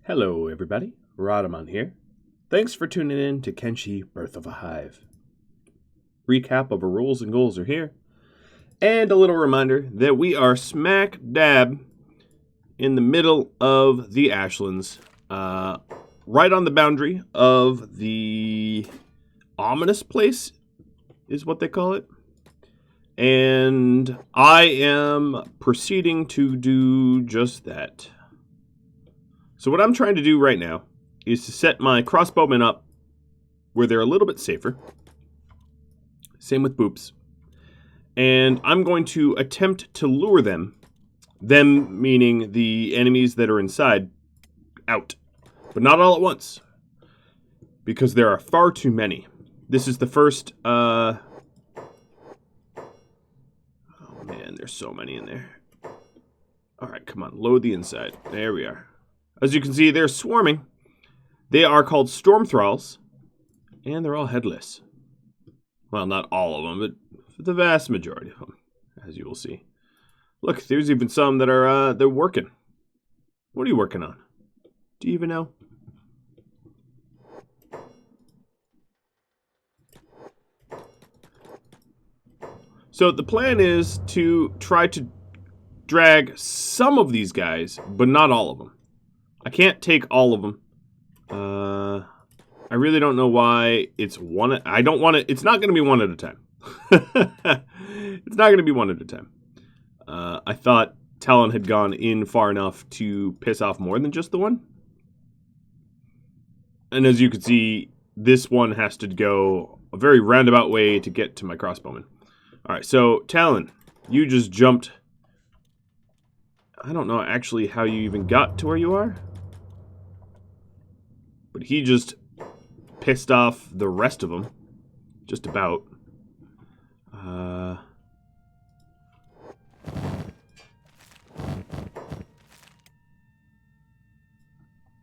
Hello, everybody. Radaman here. Thanks for tuning in to Kenshi, Birth of a Hive. Recap of our rules and goals are here. And a little reminder that we are smack dab in the middle of the Ashlands. Right on the boundary of the ominous place is what they call it. And I am proceeding to do just that. So what I'm trying to do right now is to set my crossbowmen up where they're a little bit safer. Same with boops. And I'm going to attempt to lure them meaning the enemies that are inside, out. But not all at once, because there are far too many. This is the first, oh man, there's so many in there. Alright, come on, load the inside. There we are. As you can see, they're swarming. They are called storm thralls, and they're all headless. Well, not all of them, but the vast majority of them, as you will see. Look, there's even some that are they're working. What are you working on? Do you even know? So the plan is to try to drag some of these guys, but not all of them. I can't take all of them. I really don't know why it's one. I don't want it. It's not going to be one at a time. It's not going to be one at a time. I thought Talon had gone in far enough to piss off more than just the one. And as you can see, this one has to go a very roundabout way to get to my crossbowman. All right, so Talon, you just jumped. I don't know actually how you even got to where you are. But he just pissed off the rest of them. Just about.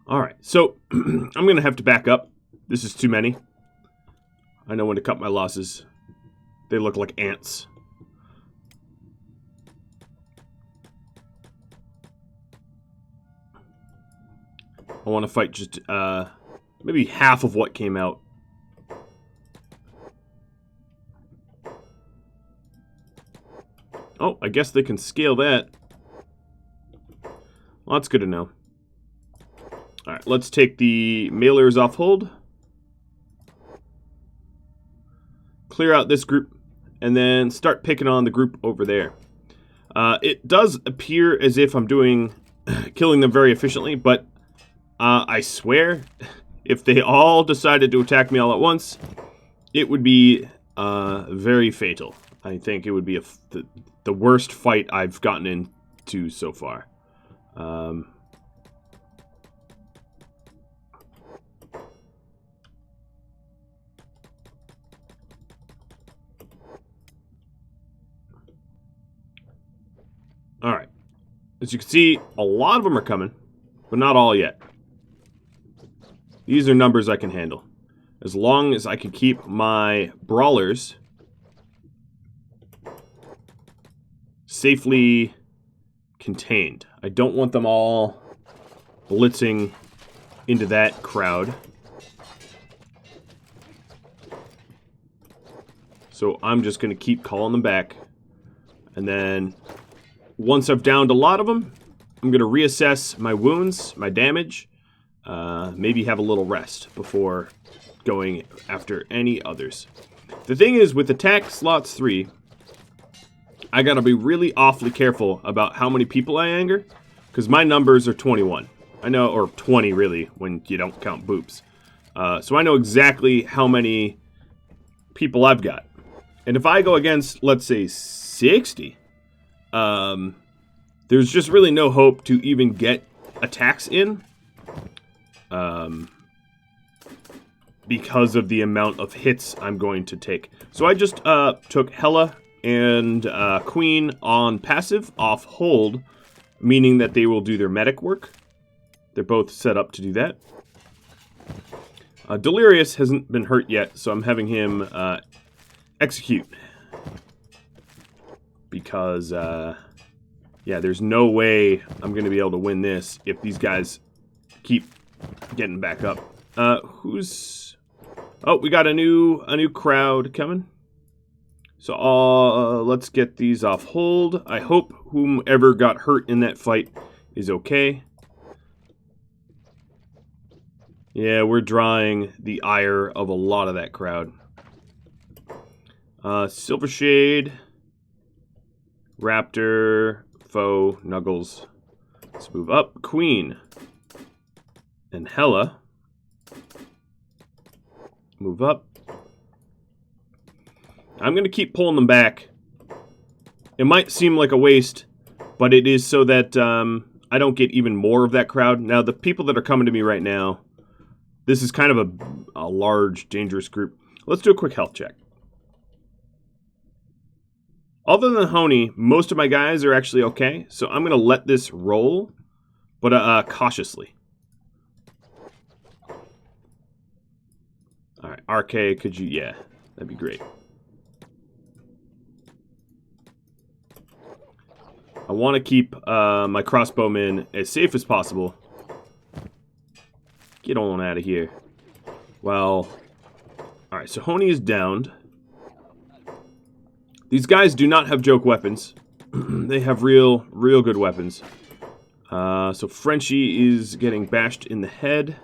Alright, so I'm going to have to back up. This is too many. I know when to cut my losses. They look like ants. I want to fight just maybe half of what came out. Oh, I guess they can scale that. Well, that's good to know. Alright, let's take the mailers off hold. Clear out this group, and then start picking on the group over there. It does appear as if I'm killing them very efficiently, but I swear, if they all decided to attack me all at once, it would be very fatal. I think it would be the worst fight I've gotten into so far. Alright. As you can see, a lot of them are coming, but not all yet. These are numbers I can handle. As long as I can keep my brawlers safely contained. I don't want them all blitzing into that crowd. So I'm just going to keep calling them back. And then once I've downed a lot of them, I'm going to reassess my wounds, my damage. Maybe have a little rest before going after any others. The thing is, with attack slots 3, I gotta be really awfully careful about how many people I anger, because my numbers are 21. I know, or 20 really, when you don't count boops. So I know exactly how many people I've got. And if I go against, let's say, 60, there's just really no hope to even get attacks in. Because of the amount of hits I'm going to take. So I just took Hela and Queen on passive off hold, meaning that they will do their medic work. They're both set up to do that. Delirious hasn't been hurt yet, so I'm having him execute. Because, yeah, there's no way I'm going to be able to win this if these guys keep getting back up. Who's... Oh, we got a new crowd coming. So let's get these off hold. I hope whomever got hurt in that fight is okay. Yeah, we're drawing the ire of a lot of that crowd. Silver Shade, Raptor, Foe, Nuggles. Let's move up. Queen and Hella. Move up. I'm going to keep pulling them back. It might seem like a waste, but it is so that I don't get even more of that crowd. Now, the people that are coming to me right now, this is kind of a large, dangerous group. Let's do a quick health check. Other than Honey, most of my guys are actually okay, so I'm going to let this roll, but cautiously. Alright, RK, could you... Yeah, that'd be great. I want to keep my crossbowmen as safe as possible. Get on out of here. Well, alright, so Honey is downed. These guys do not have joke weapons. They have real good weapons. So Frenchie is getting bashed in the head.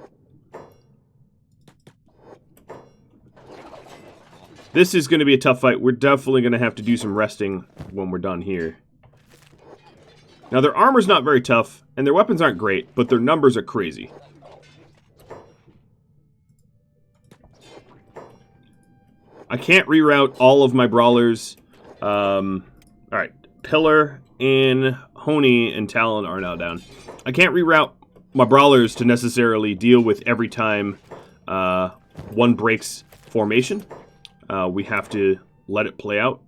This is going to be a tough fight. We're definitely going to have to do some resting when we're done here. Now, their armor's not very tough, and their weapons aren't great, but their numbers are crazy. I can't reroute all of my brawlers. Alright, Pillar and Honey and Talon are now down. I can't reroute my brawlers to necessarily deal with every time one breaks formation. We have to let it play out.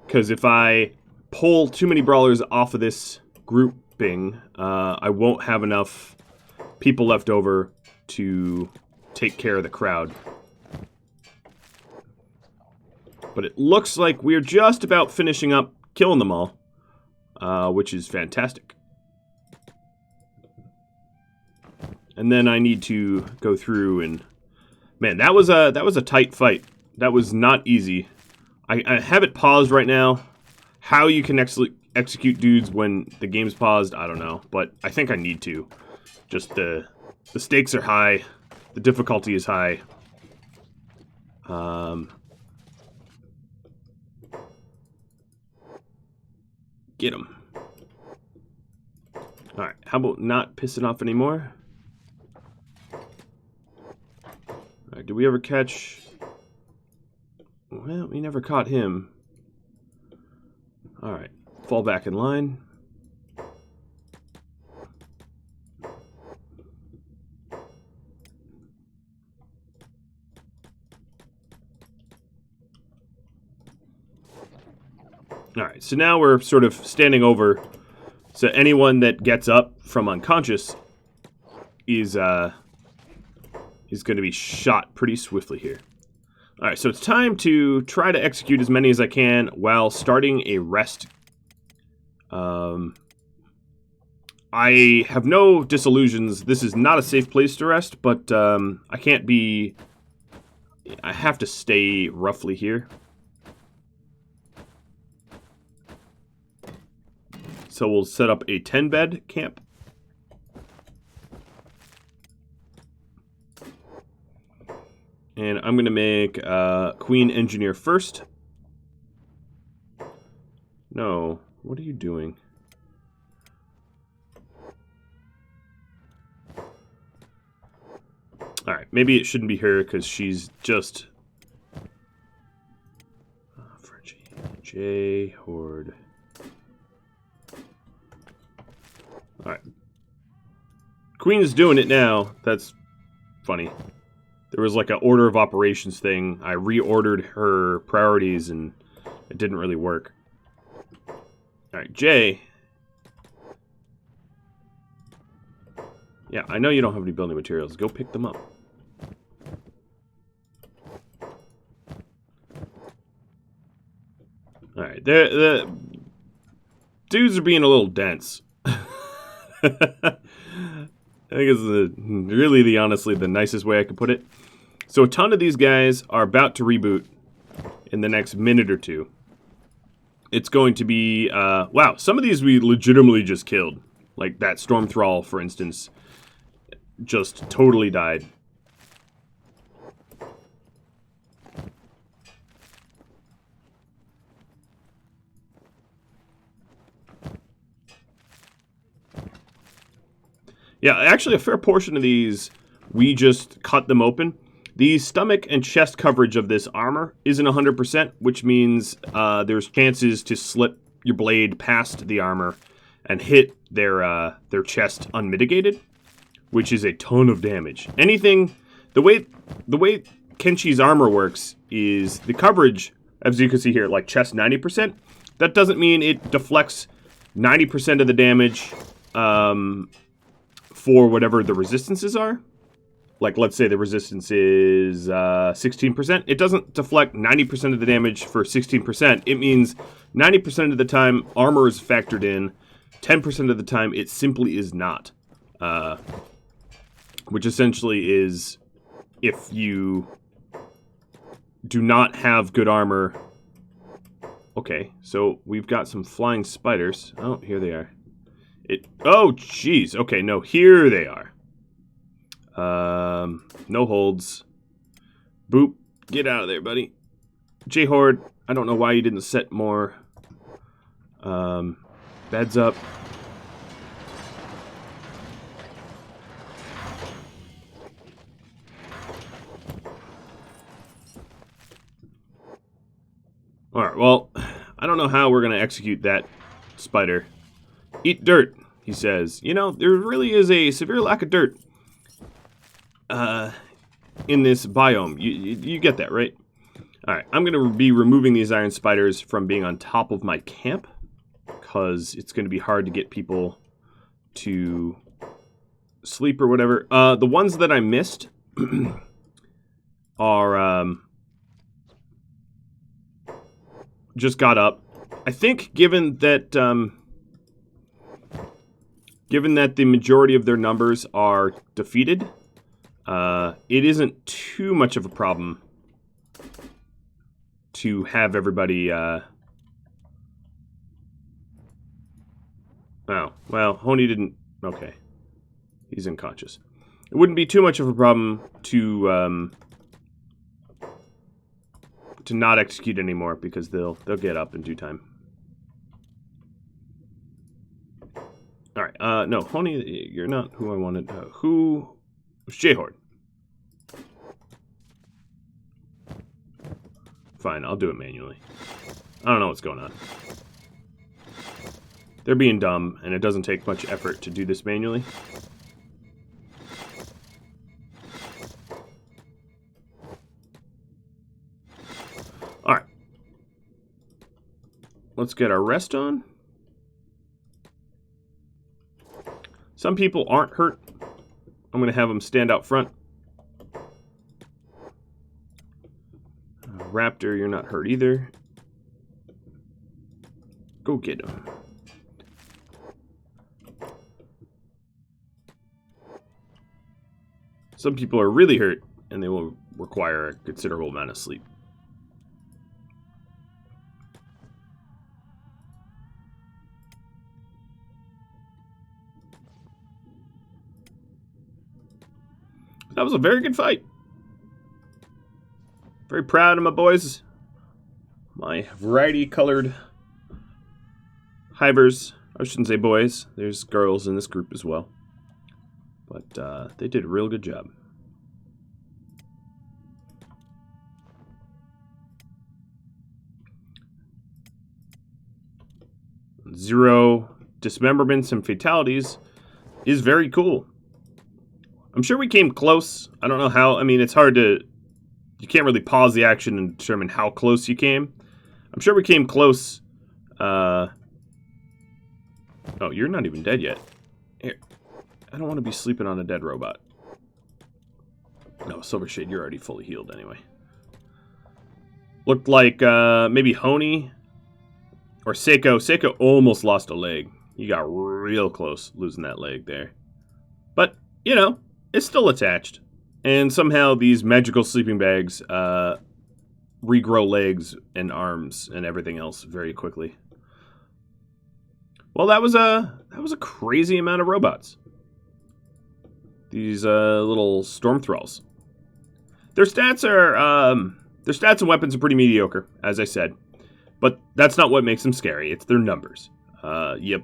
Because if I pull too many brawlers off of this grouping, I won't have enough people left over to take care of the crowd. But it looks like we're just about finishing up killing them all, which is fantastic. And then I need to go through and... Man, that was a tight fight. That was not easy. I have it paused right now. How you can execute dudes when the game's paused, I don't know. But I think I need to. Just the stakes are high. The difficulty is high. Get him. Alright, how about not pissing off anymore? Alright, did we ever catch... Well, we never caught him. Alright, fall back in line. Alright, so now we're sort of standing over, so anyone that gets up from unconscious is going to be shot pretty swiftly here. Alright, so it's time to try to execute as many as I can while starting a rest. I have no disillusions. This is not a safe place to rest, but I can't be... I have to stay roughly here. So we'll set up a 10-bed camp. And I'm going to make Queen Engineer first. No, what are you doing? Alright, maybe it shouldn't be her because she's just... Frenchie. J. Horde. Alright. Queen is doing it now. That's funny. There was like an order of operations thing. I reordered her priorities and it didn't really work. Alright, Jay. Yeah, I know you don't have any building materials. Go pick them up. Alright, dudes are being a little dense. I think it's really honestly the nicest way I could put it. So a ton of these guys are about to reboot in the next minute or two. It's going to be, wow, some of these we legitimately just killed. Like that Storm Thrall, for instance, just totally died. Yeah, actually a fair portion of these, we just cut them open. The stomach and chest coverage of this armor isn't 100%, which means there's chances to slip your blade past the armor and hit their chest unmitigated, which is a ton of damage. Anything, the way Kenshi's armor works is the coverage, as you can see here, like chest 90%. That doesn't mean it deflects 90% of the damage for whatever the resistances are. Like, let's say the resistance is 16%. It doesn't deflect 90% of the damage for 16%. It means 90% of the time armor is factored in. 10% of the time it simply is not. Which essentially is if you do not have good armor. Okay, so we've got some flying spiders. Oh, here they are. Oh, jeez. Okay, no, here they are. No holds. Boop. Get out of there, buddy. J-Horde, I don't know why you didn't set more beds up. Alright, well, I don't know how we're going to execute that spider. Eat dirt, he says. You know, there really is a severe lack of dirt in this biome. You get that, right? Alright, I'm going to be removing these iron spiders from being on top of my camp, because it's going to be hard to get people to sleep or whatever. The ones that I missed are just got up. I think given that the majority of their numbers are defeated, it isn't too much of a problem to have everybody, oh, well, Honey didn't, okay. He's unconscious. It wouldn't be too much of a problem to not execute anymore, because they'll get up in due time. Alright, no, Honey, you're not who I wanted. Who was J-Horde? Fine, I'll do it manually. I don't know what's going on. They're being dumb, and it doesn't take much effort to do this manually. Alright. Let's get our rest on. Some people aren't hurt. I'm going to have them stand out front. Raptor, you're not hurt either. Go get him. Some people are really hurt, and they will require a considerable amount of sleep. That was a very good fight. Very proud of my boys. My variety-colored hivers. I shouldn't say boys. There's girls in this group as well. But they did a real good job. Zero dismemberments and fatalities is very cool. I'm sure we came close. I don't know how. I mean, it's hard to... You can't really pause the action and determine how close you came. I'm sure we came close. Oh, you're not even dead yet. Here. I don't want to be sleeping on a dead robot. No, Silver Shade, you're already fully healed anyway. Looked like maybe Honey Or Seiko. Seiko almost lost a leg. He got real close losing that leg there. But, you know, it's still attached. And somehow these magical sleeping bags regrow legs and arms and everything else very quickly. Well, that was a crazy amount of robots. These little storm thralls. Their stats and weapons are pretty mediocre, as I said. But that's not what makes them scary. It's their numbers. You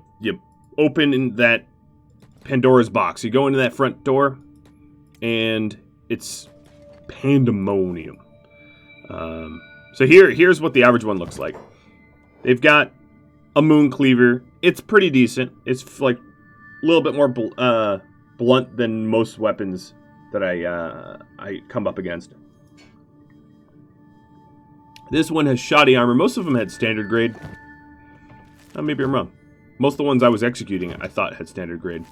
open in that Pandora's box. You go into that front door, and it's pandemonium. So here's what the average one looks like. They've got a moon cleaver. It's pretty decent. It's like a little bit more blunt than most weapons that I come up against. This one has shoddy armor. Most of them had standard grade. Maybe I'm wrong. Most of the ones I was executing, I thought had standard grade.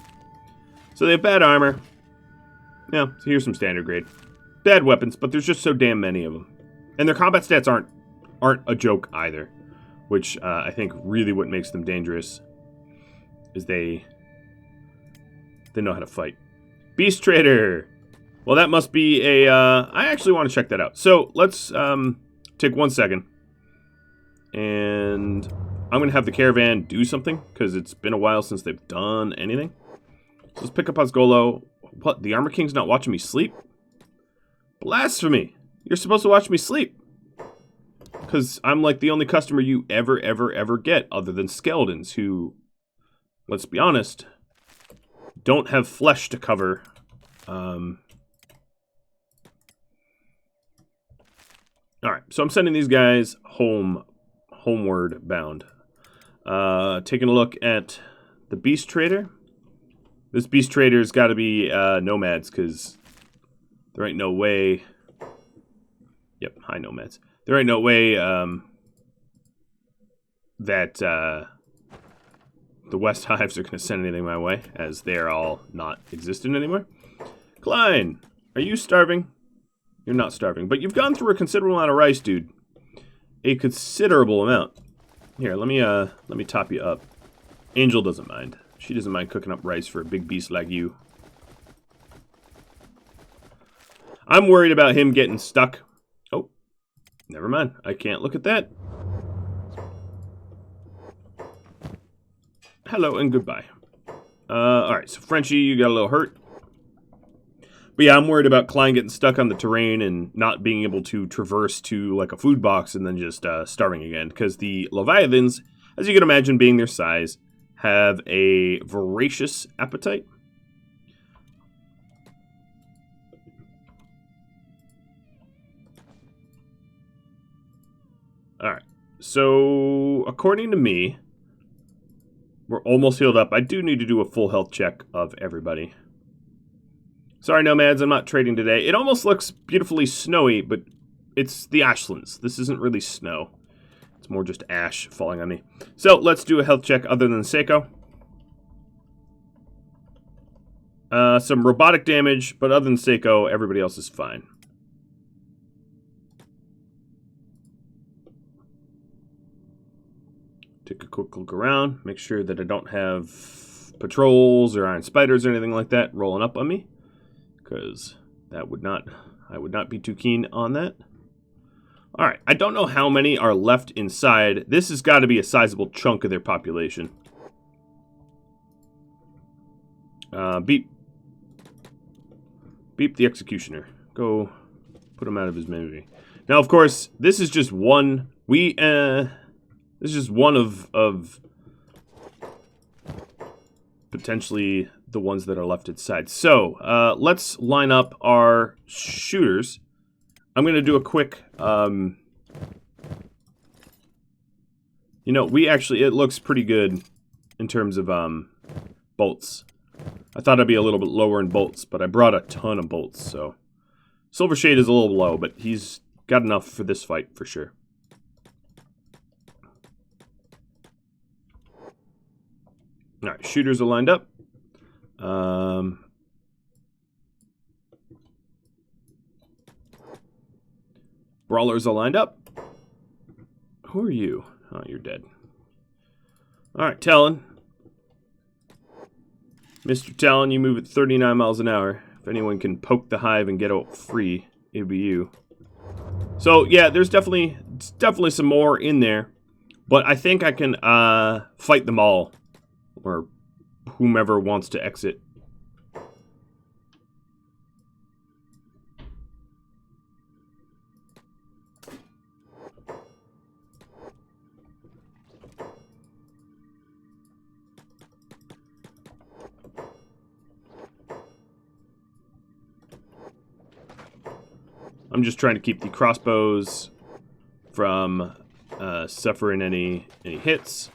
So they have bad armor. Yeah, so here's some standard grade. Bad weapons, but there's just so damn many of them. And their combat stats aren't a joke either. Which I think really what makes them dangerous is they know how to fight. Beast Trader! Well, that must be a... I actually want to check that out. So, let's take 1 second. And I'm going to have the caravan do something, because it's been a while since they've done anything. So let's pick up Osgolo. What? The Armor King's not watching me sleep? Blasphemy! You're supposed to watch me sleep. Because I'm like the only customer you ever get, other than skeletons, who, let's be honest, don't have flesh to cover. Alright, so I'm sending these guys homeward bound. Taking a look at the Beast Trader. This Beast Trader's got to be nomads, because there ain't no way... Yep, hi nomads. There ain't no way that the West Hives are going to send anything my way, as they're all not existent anymore. Klein, are you starving? You're not starving, but you've gone through a considerable amount of rice, dude. A considerable amount. Here, let me top you up. Angel doesn't mind. She doesn't mind cooking up rice for a big beast like you. I'm worried about him getting stuck. Oh, never mind. I can't look at that. Hello and goodbye. Alright, so Frenchie, you got a little hurt. But yeah, I'm worried about Klein getting stuck on the terrain and not being able to traverse to like a food box and then just starving again. Because the Leviathans, as you can imagine being their size, have a voracious appetite. Alright, so according to me, we're almost healed up. I do need to do a full health check of everybody. Sorry, nomads, I'm not trading today. It almost looks beautifully snowy, but it's the Ashlands. This isn't really snow. It's more just ash falling on me. So, let's do a health check other than Seiko. Some robotic damage, but other than Seiko, everybody else is fine. Take a quick look around. Make sure that I don't have patrols or iron spiders or anything like that rolling up on me. Because I would not be too keen on that. Alright, I don't know how many are left inside. This has got to be a sizable chunk of their population. Beep. Beep the executioner. Go put him out of his misery. Now, of course, this is just one. This is just one of potentially the ones that are left inside. So, let's line up our shooters. I'm going to do a quick, you know, it looks pretty good in terms of, bolts. I thought I'd be a little bit lower in bolts, but I brought a ton of bolts, so. Silver Shade is a little low, but he's got enough for this fight, for sure. Alright, shooters are lined up. Brawlers are lined up. Who are you? Oh, you're dead. Alright, Talon. Mr. Talon, you move at 39 miles an hour. If anyone can poke the hive and get out free, it'd be you. So, yeah, there's definitely some more in there. But I think I can fight them all. Or whomever wants to exit. I'm just trying to keep the crossbows from suffering any hits.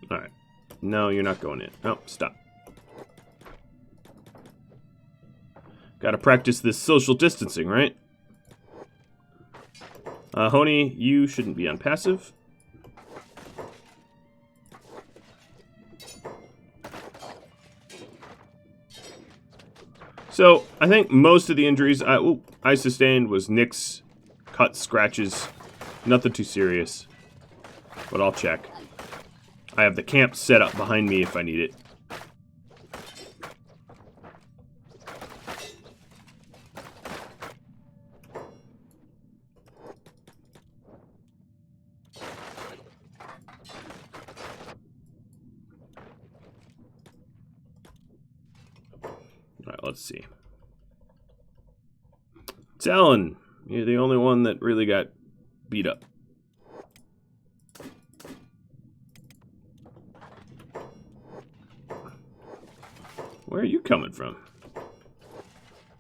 Alright. No, you're not going in. Oh, stop. Gotta practice this social distancing, right? Honey, you shouldn't be on passive. So, I think most of the injuries I sustained was nicks, cuts, scratches. Nothing too serious. But I'll check. I have the camp set up behind me if I need it. Alright, let's see. Talon, you're the only one that really got beat up. Where are you coming from?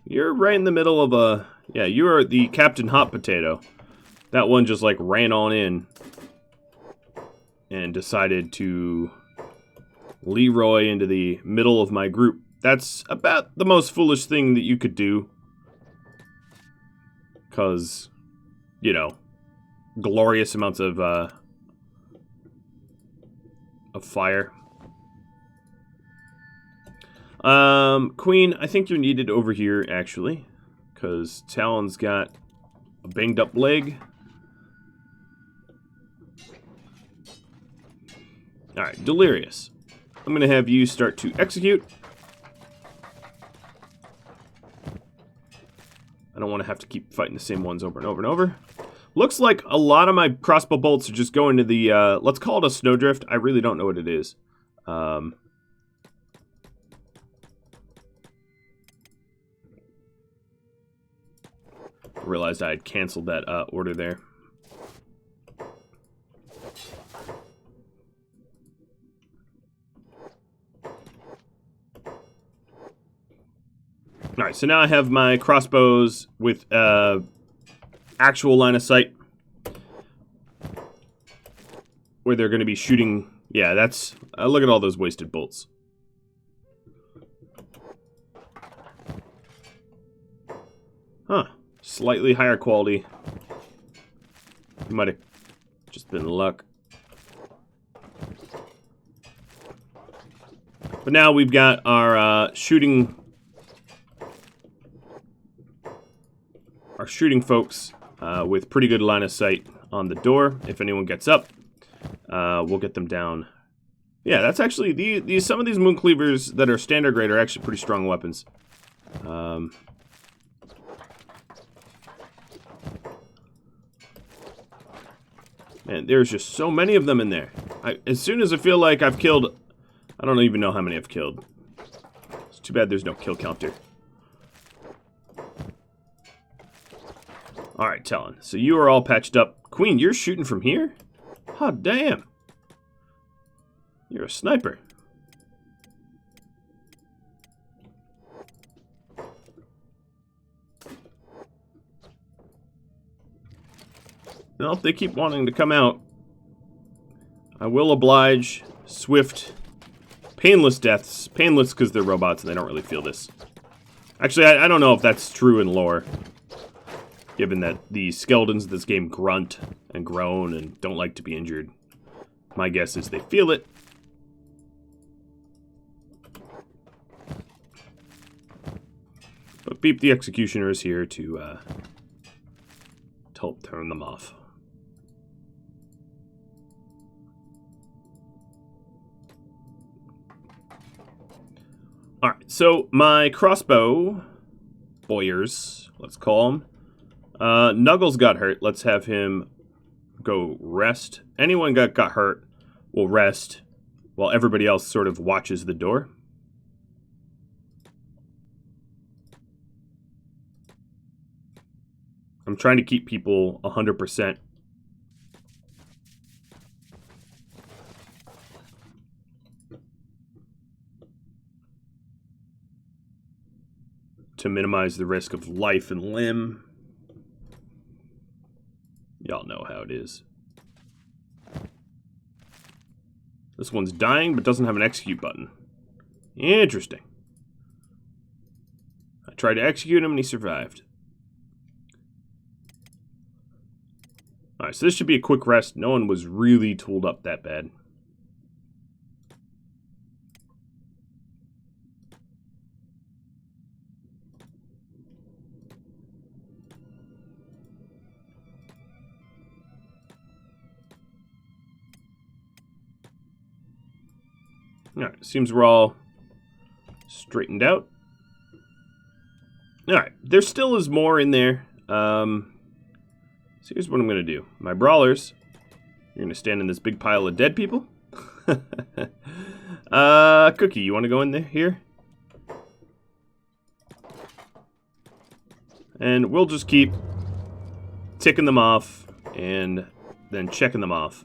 You're right in the middle of a... Yeah, you are the Captain Hot Potato. That one just, like, ran on in and decided to Leroy into the middle of my group. That's about the most foolish thing that you could do. Because, you know, glorious amounts of fire. Queen, I think you're needed over here, actually. Because Talon's got a banged up leg. Alright, Delirious. I'm going to have you start to execute. I don't want to have to keep fighting the same ones over and over and over. Looks like a lot of my crossbow bolts are just going to the, let's call it a snowdrift. I really don't know what it is. Realized I had canceled that order there. Alright, so now I have my crossbows with actual line of sight. Where they're going to be shooting... Yeah, that's... look at all those wasted bolts. Huh. Slightly higher quality. Might have just been luck. But now we've got our shooting folks with pretty good line of sight on the door. If anyone gets up, we'll get them down. Yeah, that's actually some of these moon cleavers that are standard grade are actually pretty strong weapons. Man, there's just so many of them in there. As soon as I feel like I've killed... I don't even know how many I've killed. It's too bad there's no kill counter. Alright, Talon. So you are all patched up. Queen, you're shooting from here? Oh, damn. You're a sniper. Well, if they keep wanting to come out, I will oblige swift, painless deaths. Painless because they're robots and they don't really feel this. Actually, I don't know if that's true in lore. Given that the skeletons of this game grunt and groan and don't like to be injured. My guess is they feel it. But beep the executioners here to help turn them off. Alright, so my crossbow boyers, let's call him. Nuggles got hurt. Let's have him go rest. Anyone got hurt will rest while everybody else sort of watches the door. I'm trying to keep people 100%. To minimize the risk of life and limb. Y'all know how it is. This one's dying, but doesn't have an execute button. Interesting. I tried to execute him, and he survived. Alright, so this should be a quick rest. No one was really tooled up that bad. Alright, seems we're all straightened out. Alright, there still is more in there. So here's what I'm going to do. My brawlers, you're going to stand in this big pile of dead people. Cookie, you want to go in there here? And we'll just keep ticking them off and then checking them off.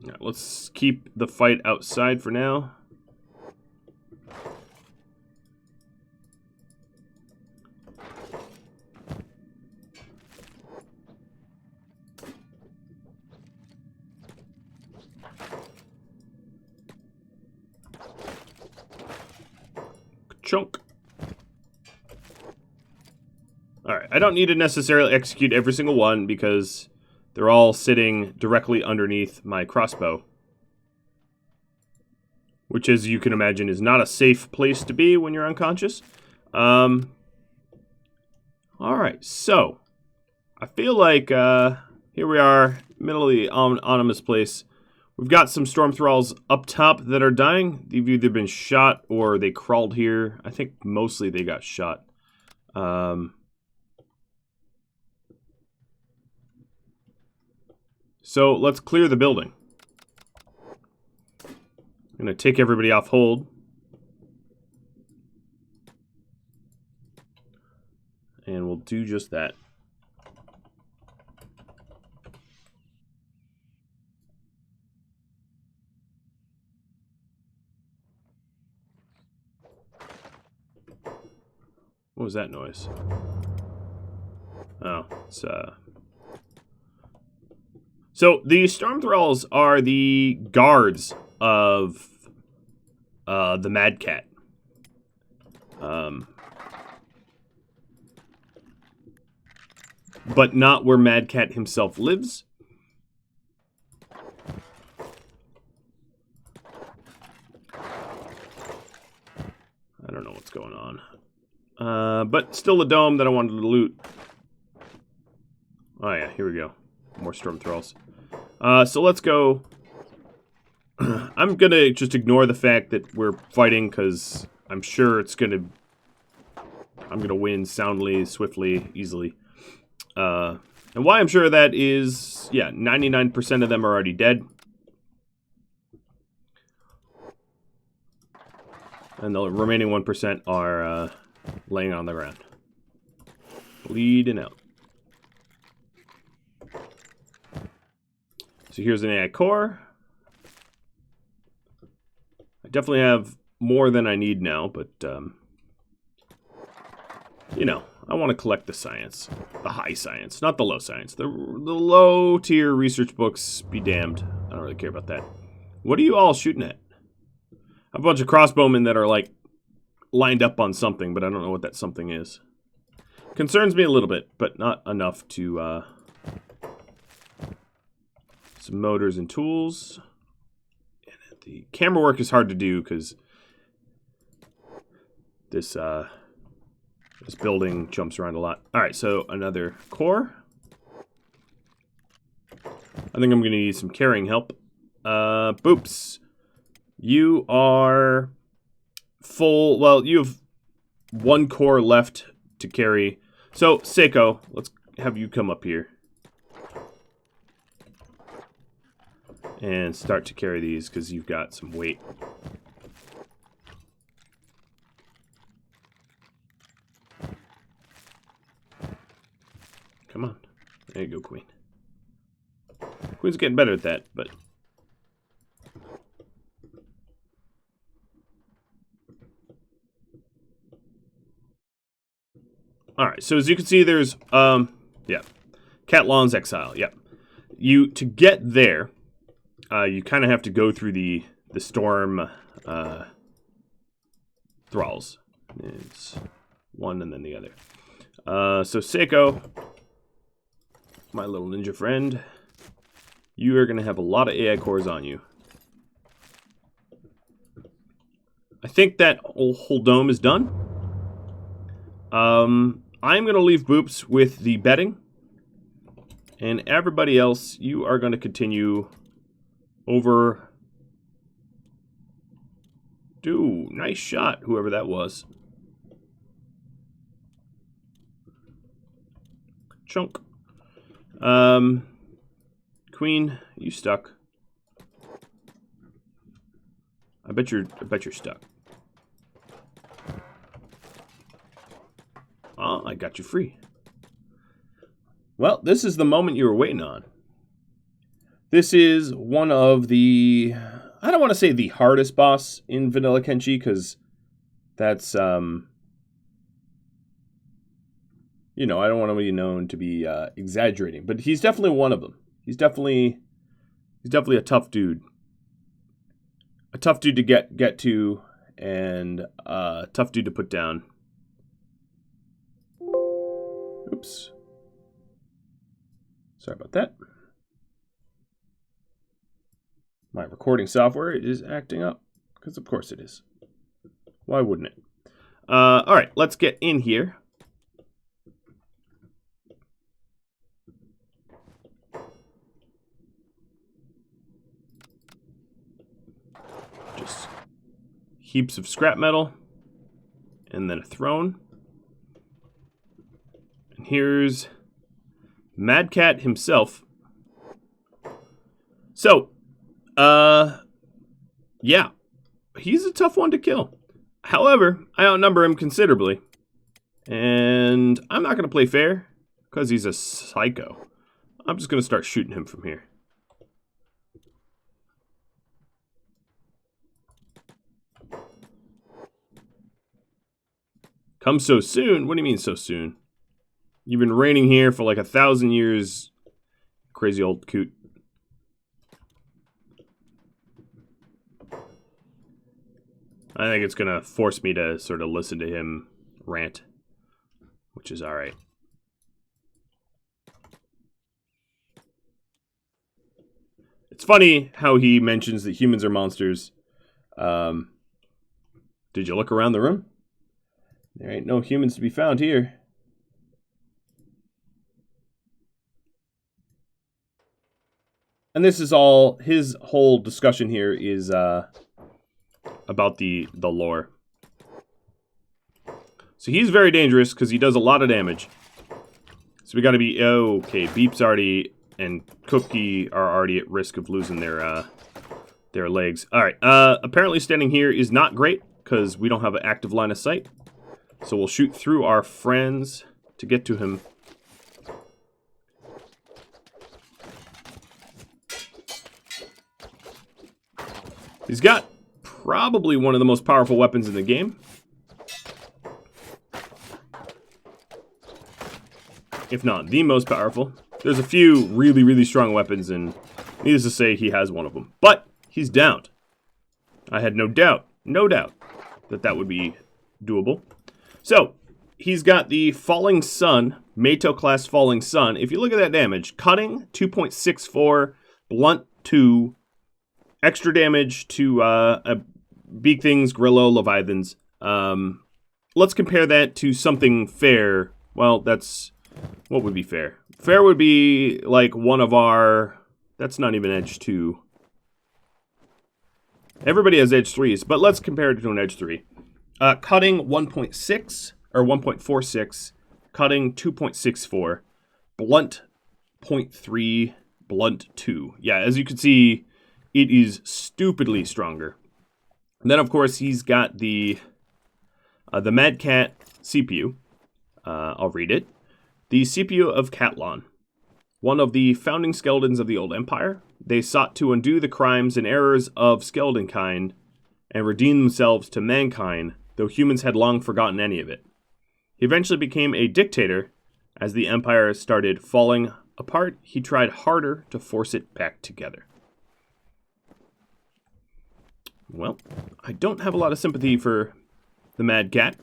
Right, let's keep the fight outside for now. Chunk. Alright, I don't need to necessarily execute every single one because they're all sitting directly underneath my crossbow. Which, as you can imagine, is not a safe place to be when you're unconscious. Alright, so I feel like here we are, middle of the anonymous place. We've got some storm thralls up top that are dying. They've either been shot or they crawled here. I think mostly they got shot. So let's clear the building. I'm going to take everybody off hold. And we'll do just that. What was that noise? Oh, it's So the storm thralls are the guards of the Mad Cat. But not where Mad Cat himself lives. I don't know what's going on. But still a dome that I wanted to loot. Oh yeah, here we go. More storm thralls. So let's go. I'm gonna just ignore the fact that we're fighting because I'm sure it's gonna. I'm gonna win soundly, swiftly, easily. And why I'm sure of that is, yeah, 99% of them are already dead. And the remaining 1% are laying on the ground. Bleeding out. So here's an AI core. I definitely have more than I need now, but, you know, I want to collect the science. The high science, not the low science. The low tier research books, be damned. I don't really care about that. What are you all shooting at? I have a bunch of crossbowmen that are, like, lined up on something, but I don't know what that something is. Concerns me a little bit, but not enough to some motors and tools. And the camera work is hard to do because this building jumps around a lot. All right, so another core. I think I'm going to need some carrying help. Boops. You are full. Well, you have one core left to carry. So, Seiko, let's have you come up here. And start to carry these because you've got some weight. Come on. There you go, Queen. Queen's getting better at that, but... Alright, so as you can see, there's, yeah. Catlon's Exile, yep. To get there, you kind of have to go through the storm, thralls. It's one and then the other. So Seiko, my little ninja friend, you are going to have a lot of AI cores on you. I think that whole dome is done. I'm going to leave Boops with the bedding. And everybody else, you are going to continue over. Dude, nice shot, whoever that was. Chunk. Queen, you stuck. I bet you're stuck. Oh, I got you free. Well, this is the moment you were waiting on. This is one of the... I don't want to say the hardest boss in Vanilla Kenshi, because that's, you know, I don't want to be known to be exaggerating, but he's definitely one of them. He's definitely a tough dude. A tough dude to get to, and a tough dude to put down. Oops. Sorry about that. My recording software is acting up, because of course it is. Why wouldn't it? All right, let's get in here. Just heaps of scrap metal, and then a throne. And here's Mad Cat himself. So, yeah, he's a tough one to kill. However, I outnumber him considerably. And I'm not going to play fair, because he's a psycho. I'm just going to start shooting him from here. Come so soon? What do you mean so soon? You've been reigning here for like 1,000 years, crazy old coot. I think it's going to force me to sort of listen to him rant, which is all right. It's funny how he mentions that humans are monsters. Did you look around the room? There ain't no humans to be found here. And this is all, his whole discussion here is about the lore. So he's very dangerous because he does a lot of damage. So we got to be, okay, Beep's already, and Cookie are already at risk of losing their legs. All right, apparently standing here is not great because we don't have an active line of sight. So we'll shoot through our friends to get to him. He's got probably one of the most powerful weapons in the game. If not the most powerful. There's a few really, really strong weapons, and needless to say, he has one of them. But he's downed. I had no doubt that that would be doable. So, he's got the Falling Sun, Meito class Falling Sun. If you look at that damage, cutting 2.64, Blunt 2, extra damage to beak things, Grillo, Leviathans. Let's compare that to something fair. Well, that's... What would be fair? Fair would be like one of our... That's not even edge 2. Everybody has edge 3s, but let's compare it to an edge 3. Cutting 1.6, or 1.46. Cutting 2.64. Blunt 0.3. Blunt 2. Yeah, as you can see, it is stupidly stronger. And then, of course, he's got the Mad Cat CPU. I'll read it. The CPU of Catlon, one of the founding skeletons of the Old Empire. They sought to undo the crimes and errors of skeleton kind and redeem themselves to mankind, though humans had long forgotten any of it. He eventually became a dictator. As the Empire started falling apart, he tried harder to force it back together. Well, I don't have a lot of sympathy for the Mad Cat.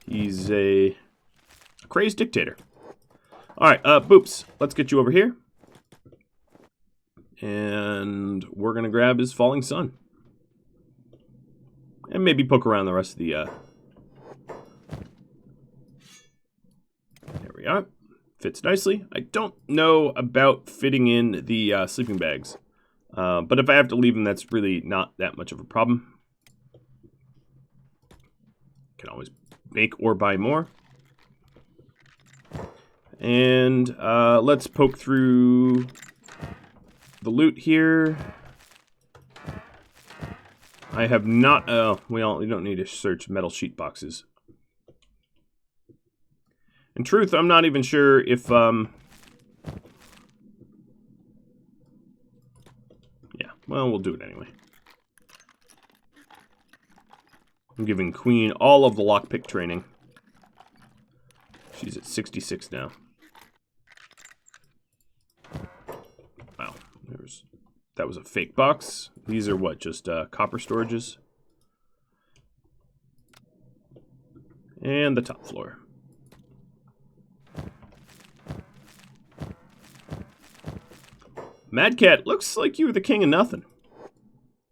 He's a crazed dictator. Alright, Boops, let's get you over here. And we're going to grab his falling sun. And maybe poke around the rest of the... There we are. Fits nicely. I don't know about fitting in the sleeping bags. But if I have to leave them, that's really not that much of a problem. Can always make or buy more. And let's poke through the loot here. I have not... we don't need to search metal sheet boxes. In truth, I'm not even sure if... yeah, well, we'll do it anyway. I'm giving Queen all of the lockpick training. She's at 66 now. Wow, that was a fake box. These are what, just copper storages? And the top floor. Mad Cat, looks like you were the king of nothing.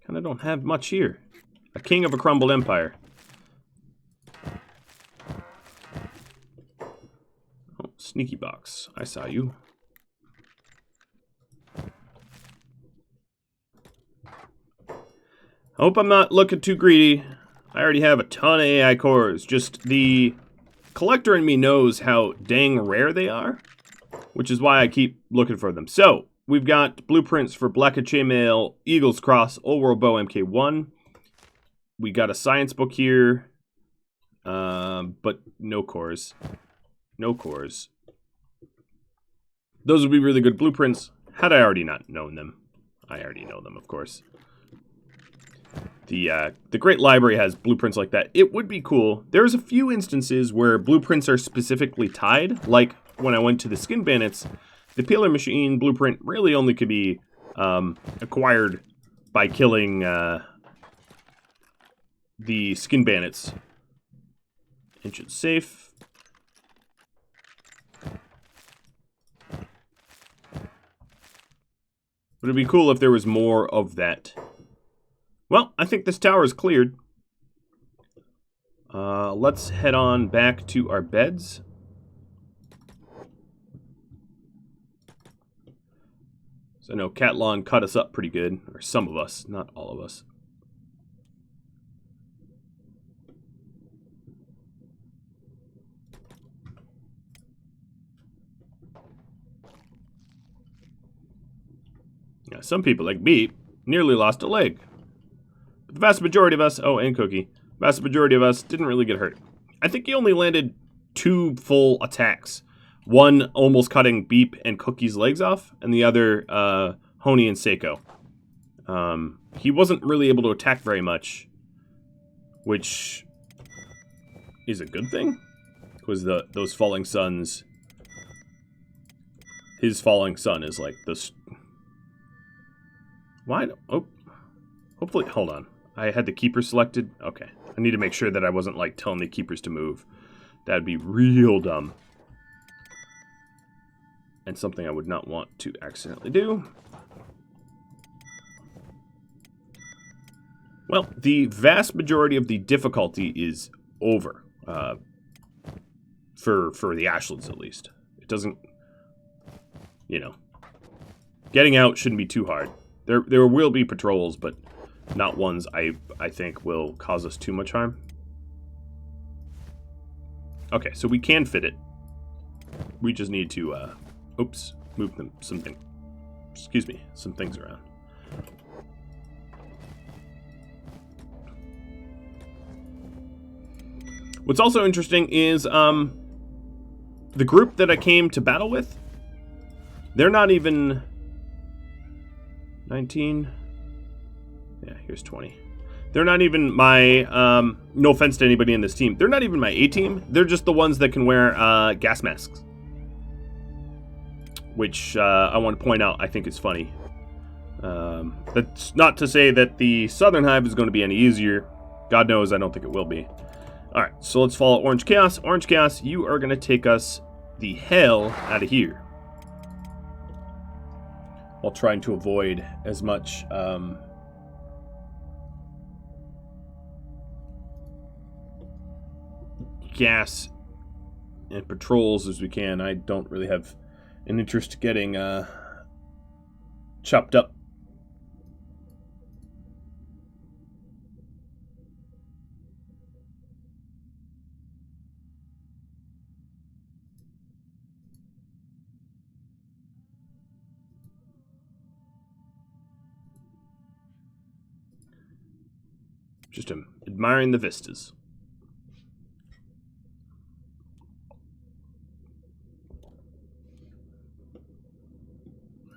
Kinda don't have much here. A king of a crumbled empire. Oh, sneaky box. I saw you. Hope I'm not looking too greedy. I already have a ton of AI cores. Just the collector in me knows how dang rare they are, which is why I keep looking for them. So, we've got blueprints for Blackhead Chainmail, Eagle's Cross, Old World Bow MK1. We got a science book here, but no cores. No cores. Those would be really good blueprints, had I already not known them. I already know them, of course. The Great Library has blueprints like that. It would be cool. There's a few instances where blueprints are specifically tied, like when I went to the Skin Bandits. The Peeler Machine blueprint really only could be acquired by killing the Skin Bandits. Ancient safe. But it'd be cool if there was more of that. Well, I think this tower is cleared. Let's head on back to our beds. So I know Catlon cut us up pretty good, or some of us, not all of us. Yeah, some people, like me, nearly lost a leg. But the vast majority of us, oh, and Cookie, vast majority of us didn't really get hurt. I think he only landed 2 full attacks. One almost cutting Beep and Cookie's legs off, and the other Honey and Seiko. He wasn't really able to attack very much, which is a good thing, because those falling suns, his falling sun is like this. Why? Oh, hopefully, hold on. I had the keeper selected. Okay, I need to make sure that I wasn't like telling the keepers to move. That'd be real dumb. And something I would not want to accidentally do. Well, the vast majority of the difficulty is over. For the Ashlands, at least. It doesn't... You know. Getting out shouldn't be too hard. There will be patrols, but not ones I think will cause us too much harm. Okay, so we can fit it. We just need to, oops, move them some things around. What's also interesting is, the group that I came to battle with, they're not even 19. Yeah, here's 20. They're not even my, no offense to anybody in this team, they're not even my A team. They're just the ones that can wear gas masks. Which I want to point out, I think is funny. That's not to say that the Southern Hive is going to be any easier. God knows, I don't think it will be. Alright, so let's follow Orange Chaos. Orange Chaos, you are going to take us the hell out of here. While trying to avoid as much gas and patrols as we can. I don't really have an interest getting chopped up. Just admiring the vistas.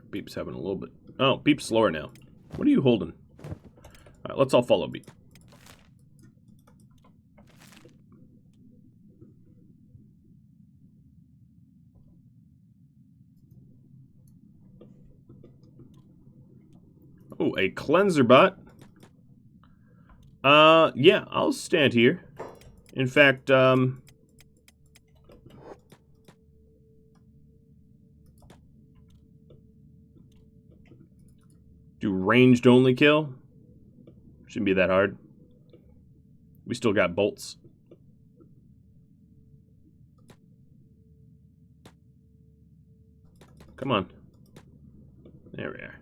Beep's having a little bit... Oh, Beep's slower now. What are you holding? Alright, let's all follow Beep. Oh, a cleanser bot. Yeah, I'll stand here. In fact, do ranged only kill? Shouldn't be that hard. We still got bolts. Come on. There we are.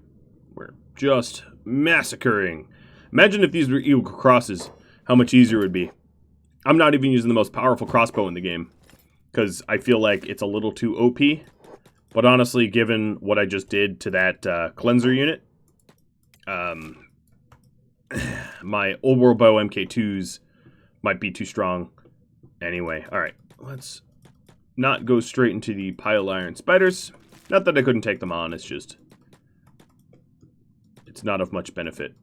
We're just massacring. Imagine if these were eagle crosses, how much easier it would be. I'm not even using the most powerful crossbow in the game, because I feel like it's a little too OP. But honestly, given what I just did to that cleanser unit, my Old World Bow MK2s might be too strong. Anyway, alright, let's not go straight into the pile iron spiders. Not that I couldn't take them on, it's just... it's not of much benefit.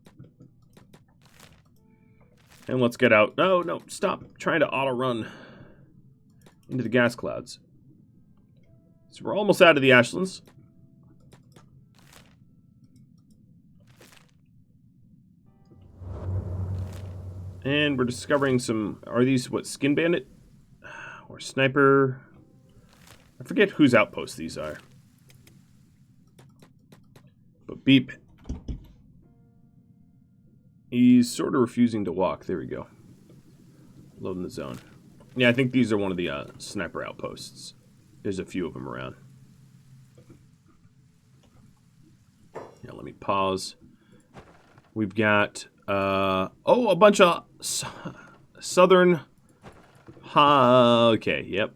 And let's get out. No, no, stop trying to auto-run into the gas clouds. So we're almost out of the Ashlands. And we're discovering some... are these, what, Skin Bandit? Or Sniper? I forget whose outposts these are. But Beep... he's sort of refusing to walk. There we go. Loading the zone. Yeah, I think these are one of the sniper outposts. There's a few of them around. Yeah, let me pause. We've got, oh, a bunch of southern... okay, yep.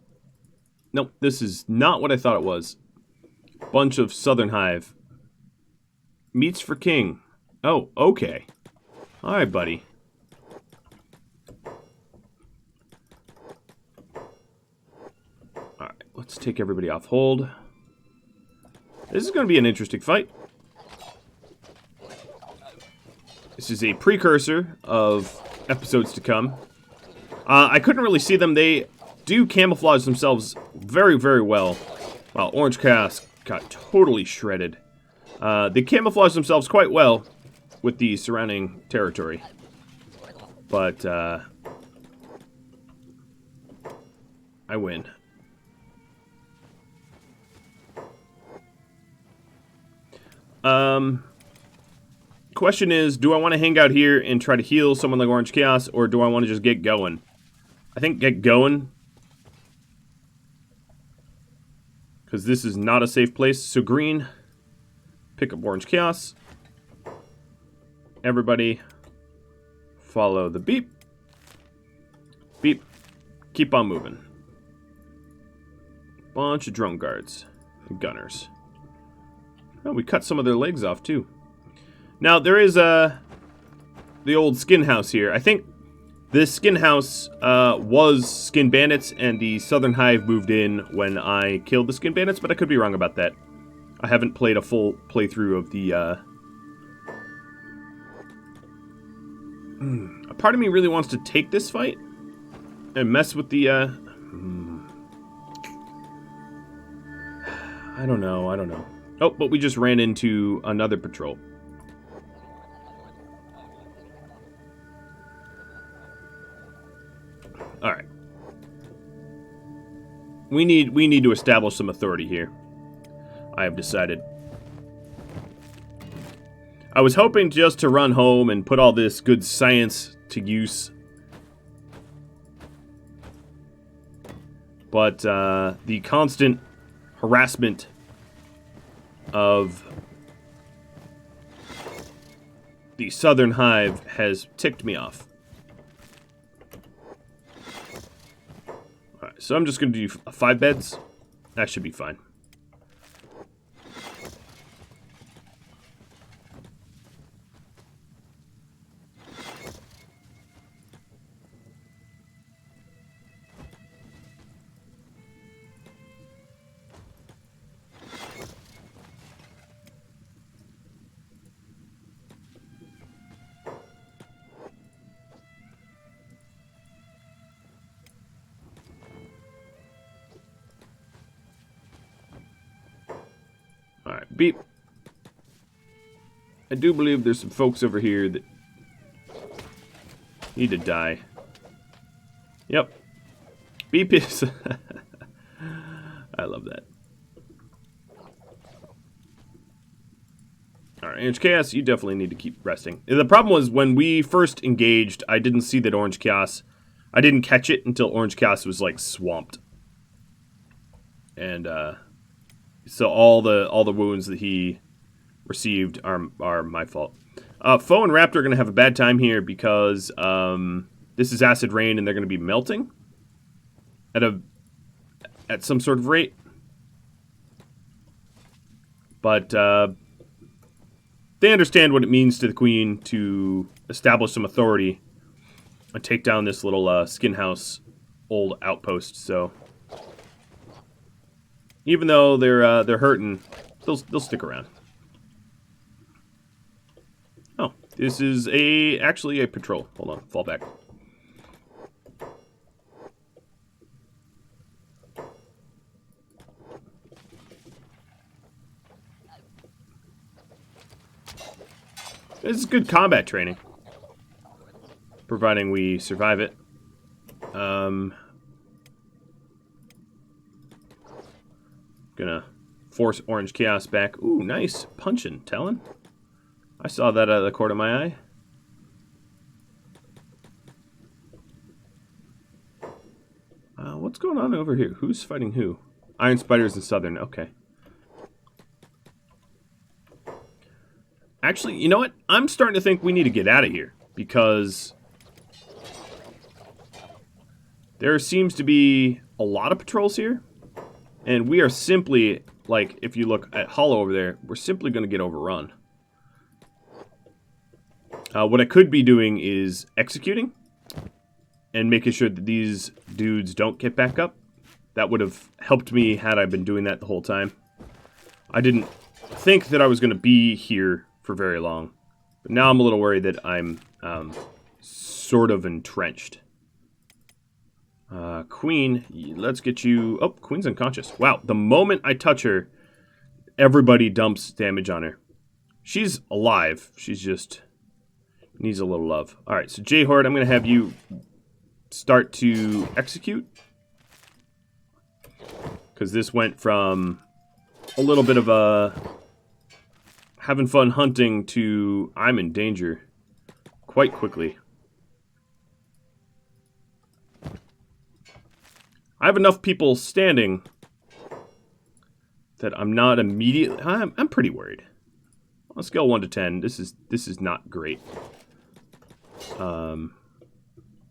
Nope, this is not what I thought it was. Bunch of Southern Hive. Meats for King. Oh, okay. Alright, buddy. Alright, let's take everybody off hold. This is going to be an interesting fight. This is a precursor of episodes to come. I couldn't really see them. They do camouflage themselves very, very well. Wow, Orange Chaos got totally shredded. They camouflage themselves quite well with the surrounding territory. But, I win. question is, do I want to hang out here and try to heal someone like Orange Chaos, or do I want to just get going? I think get going, because this is not a safe place. So green, pick up Orange Chaos. Everybody, follow the beep. Beep. Keep on moving. Bunch of drone guards and gunners. Oh, we cut some of their legs off, too. Now, there is the old skin house here. I think this skin house was skin bandits, and the Southern Hive moved in when I killed the skin bandits, but I could be wrong about that. I haven't played a full playthrough of the... A part of me really wants to take this fight and mess with the... I don't know. Oh, but we just ran into another patrol. Alright. We need to establish some authority here. I have decided. I was hoping just to run home and put all this good science to use. But the constant harassment of the Southern Hive has ticked me off. Alright, so I'm just going to do 5 beds. That should be fine. Alright, beep. I do believe there's some folks over here that need to die. Yep. Beep is... I love that. Alright, Orange Chaos, you definitely need to keep resting. The problem was, when we first engaged, I didn't see that Orange Chaos... I didn't catch it until Orange Chaos was, like, swamped. And, so all the wounds that he received are my fault. Foe and Raptor are going to have a bad time here because this is acid rain and they're going to be melting at some sort of rate. But they understand what it means to the Queen to establish some authority and take down this little skin house old outpost. So even though they're hurting, they'll stick around. Oh, this is actually a patrol. Hold on, fall back. This is good combat training, providing we survive it. Gonna force Orange Chaos back. Ooh, nice punching, Talon. I saw that out of the corner of my eye. What's going on over here? Who's fighting who? Iron Spiders and Southern. Okay. Actually, you know what? I'm starting to think we need to get out of here because there seems to be a lot of patrols here. And we are simply, like, if you look at Hollow over there, we're simply going to get overrun. What I could be doing is executing and making sure that these dudes don't get back up. That would have helped me had I been doing that the whole time. I didn't think that I was going to be here for very long. But now I'm a little worried that I'm sort of entrenched. Queen, let's get you... Oh, Queen's unconscious. Wow, the moment I touch her, everybody dumps damage on her. She's alive. She's just... needs a little love. Alright, so J-Horde, I'm going to have you start to execute. Because this went from a little bit of a having fun hunting to I'm in danger quite quickly. I have enough people standing that I'm not immediately... I'm pretty worried. On a scale of 1 to 10, this is not great.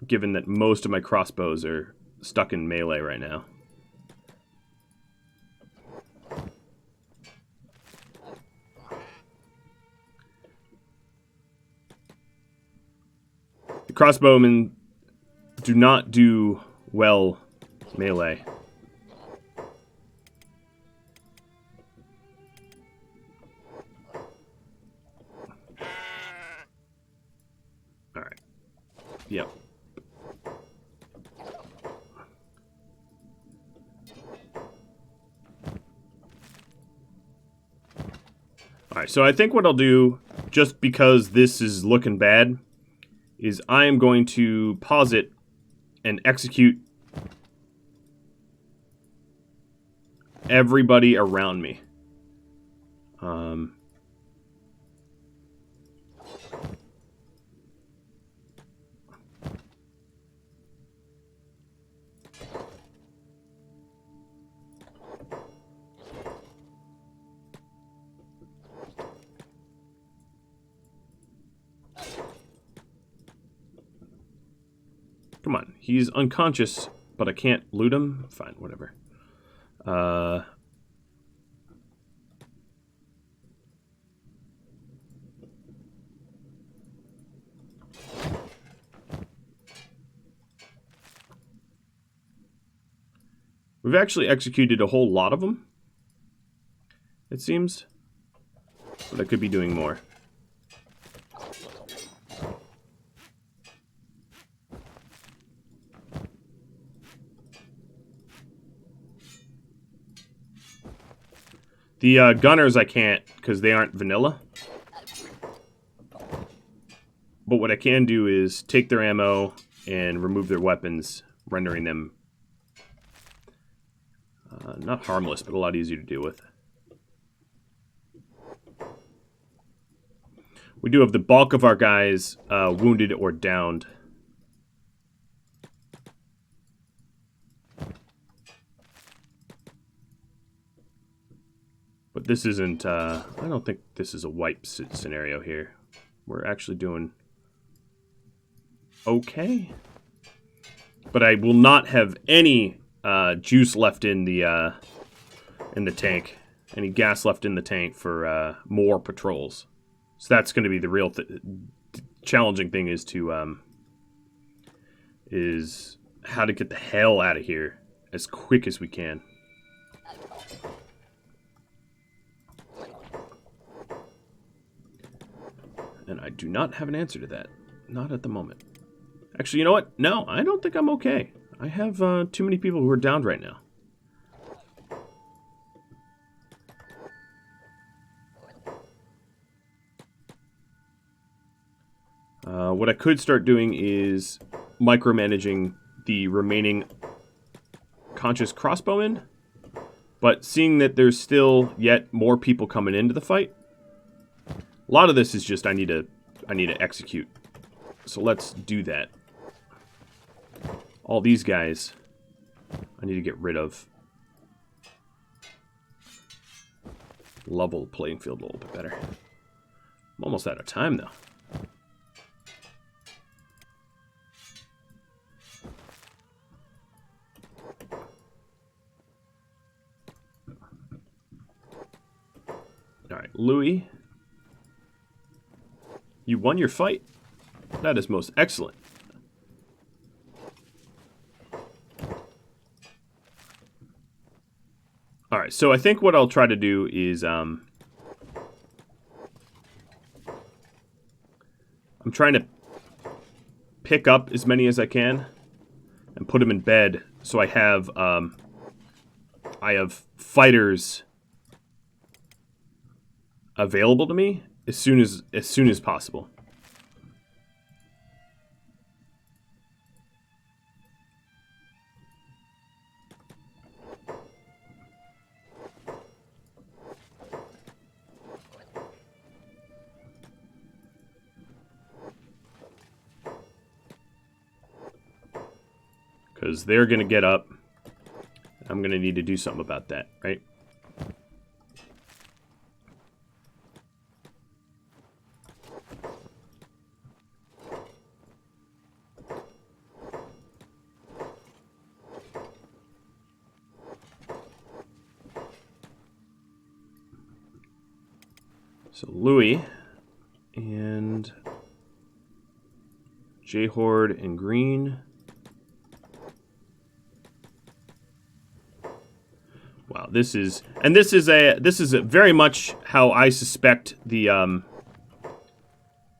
Given that most of my crossbows are stuck in melee right now. The crossbowmen do not do well melee. Alright. Yep. Alright, so I think what I'll do, just because this is looking bad, is I am going to pause it and execute everybody around me. Come on, he's unconscious, but I can't loot him? Fine, whatever. We've actually executed a whole lot of them, it seems. But I could be doing more. The gunners I can't, because they aren't vanilla. But what I can do is take their ammo and remove their weapons, rendering them not harmless, but a lot easier to deal with. We do have the bulk of our guys wounded or downed. But this isn't, I don't think this is a wipe scenario here. We're actually doing okay. But I will not have any juice left in the tank. Any gas left in the tank for more patrols. So that's going to be the real challenging thing is to is how to get the hell out of here as quick as we can. And I do not have an answer to that. Not at the moment. Actually, you know what? No, I don't think I'm okay. I have too many people who are downed right now. What I could start doing is micromanaging the remaining conscious crossbowmen. But seeing that there's still yet more people coming into the fight, a lot of this is just I need to execute. So let's do that. All these guys I need to get rid of. Level the playing field a little bit better. I'm almost out of time though. Alright, Louis. You won your fight. That is most excellent. Alright, so I think what I'll try to do is I'm trying to pick up as many as I can and put them in bed so I have fighters available to me as soon as possible. Because they're going to get up. I'm going to need to do something about that, right? So Louis and J-Horde and Green. Wow, this is very much how I suspect the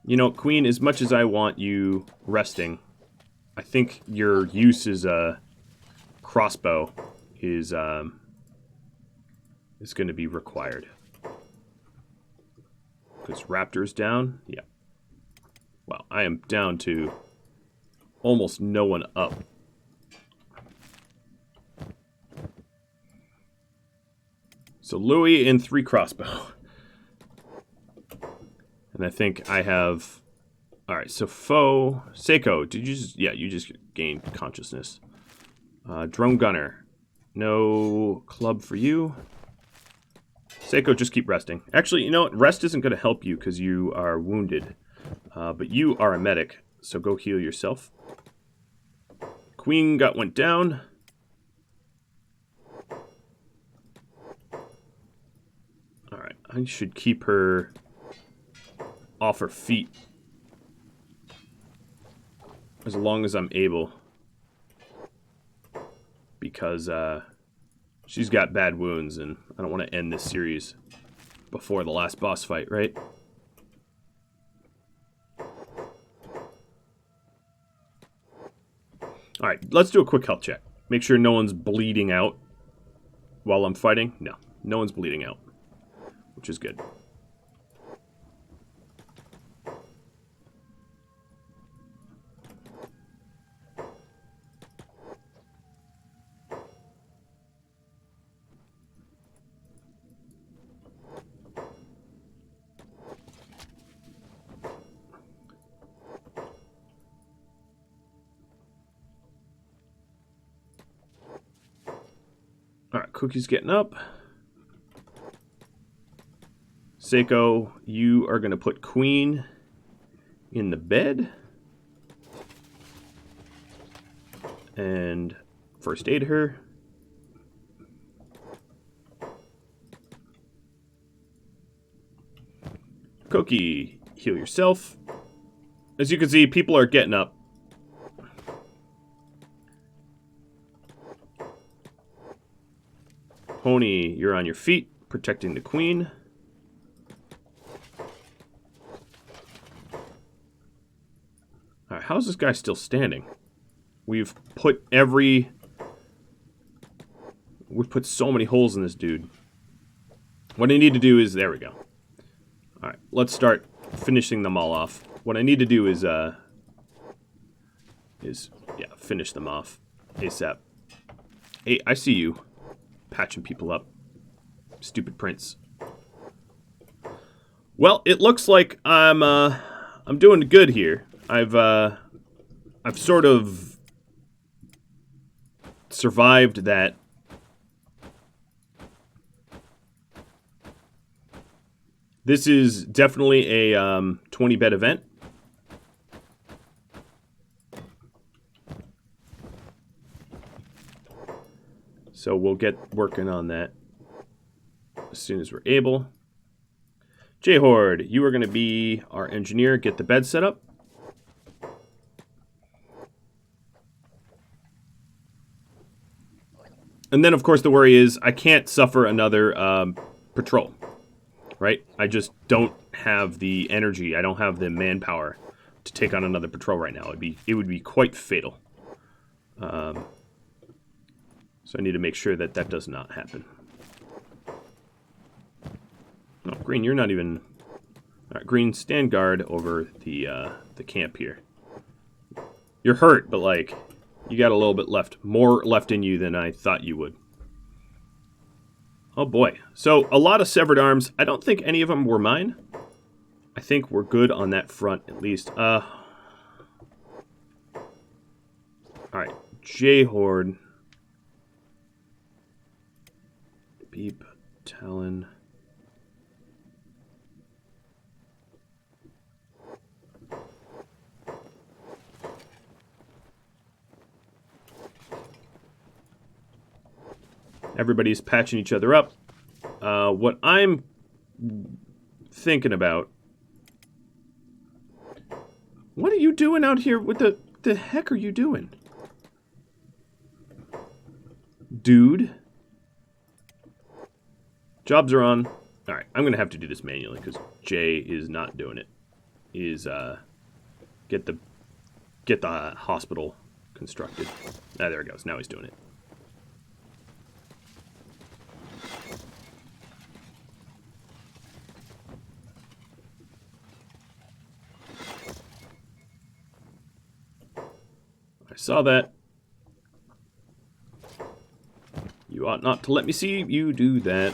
you know, Queen, as much as I want you resting, I think your use as a crossbow is going to be required. Because Raptor's down? Yeah. Wow, I am down to almost no one up. So Louis and 3 crossbow. And I think I have... Alright, so Foe... Seiko, did you just... Yeah, you just gained consciousness. Drone Gunner. No club for you. Seiko, just keep resting. Actually, you know what? Rest isn't going to help you because you are wounded. But you are a medic, so go heal yourself. Queen went down. Alright, I should keep her off her feet as long as I'm able. Because she's got bad wounds, and I don't want to end this series before the last boss fight, right? Alright, let's do a quick health check. Make sure no one's bleeding out while I'm fighting. No, no one's bleeding out, which is good. Alright, Cookie's getting up. Seiko, you are going to put Queen in the bed. And first aid her. Cookie, heal yourself. As you can see, people are getting up. Pony, you're on your feet, protecting the Queen. Alright, how's this guy still standing? We've put so many holes in this dude. What I need to do is, there we go. Alright, let's start finishing them all off. What I need to do is finish them off ASAP. Hey, I see you. Patching people up. Stupid prince. Well, it looks like I'm doing good here. I've sort of survived that. This is definitely a 20-bed event. So we'll get working on that as soon as we're able. J-Horde, you are going to be our engineer. Get the bed set up. And then, of course, the worry is I can't suffer another patrol, right? I just don't have the energy. I don't have the manpower to take on another patrol right now. It would be quite fatal. So I need to make sure that that does not happen. No, Green, you're not even... All right, Green, stand guard over the camp here. You're hurt, but, like, you got a little bit left. More left in you than I thought you would. Oh, boy. So, a lot of severed arms. I don't think any of them were mine. I think we're good on that front, at least. Alright. J-Horde. Beep, Talon. Everybody's patching each other up. What I'm thinking about... What are you doing out here? What the heck are you doing? Dude. Jobs are on. Alright, I'm going to have to do this manually because Jay is not doing it. Is, get the hospital constructed. Ah, there it goes. Now he's doing it. I saw that. You ought not to let me see you do that.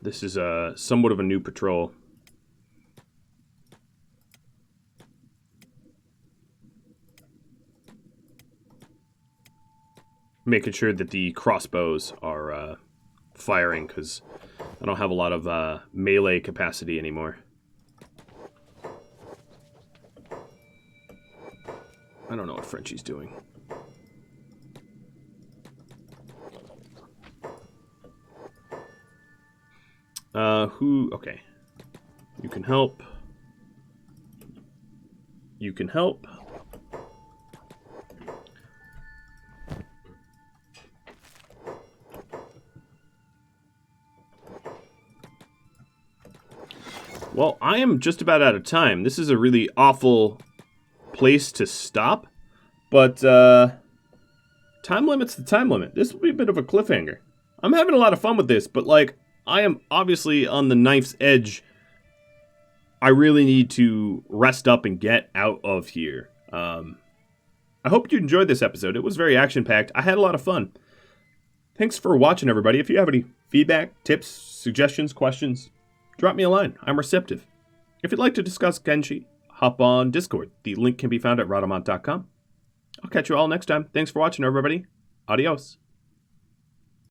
This is somewhat of a new patrol. Making sure that the crossbows are firing, because I don't have a lot of melee capacity anymore. I don't know what Frenchie's doing. Okay. You can help. You can help. Well, I am just about out of time. This is a really awful place to stop, but time limit's the time limit. This will be a bit of a cliffhanger. I'm having a lot of fun with this, but like, I am obviously on the knife's edge. I really need to rest up and get out of here. I hope you enjoyed this episode. It was very action-packed. I had a lot of fun. Thanks for watching, everybody. If you have any feedback, tips, suggestions, questions, drop me a line. I'm receptive. If you'd like to discuss Kenshi, hop on Discord. The link can be found at Radaman.com. I'll catch you all next time. Thanks for watching, everybody. Adios.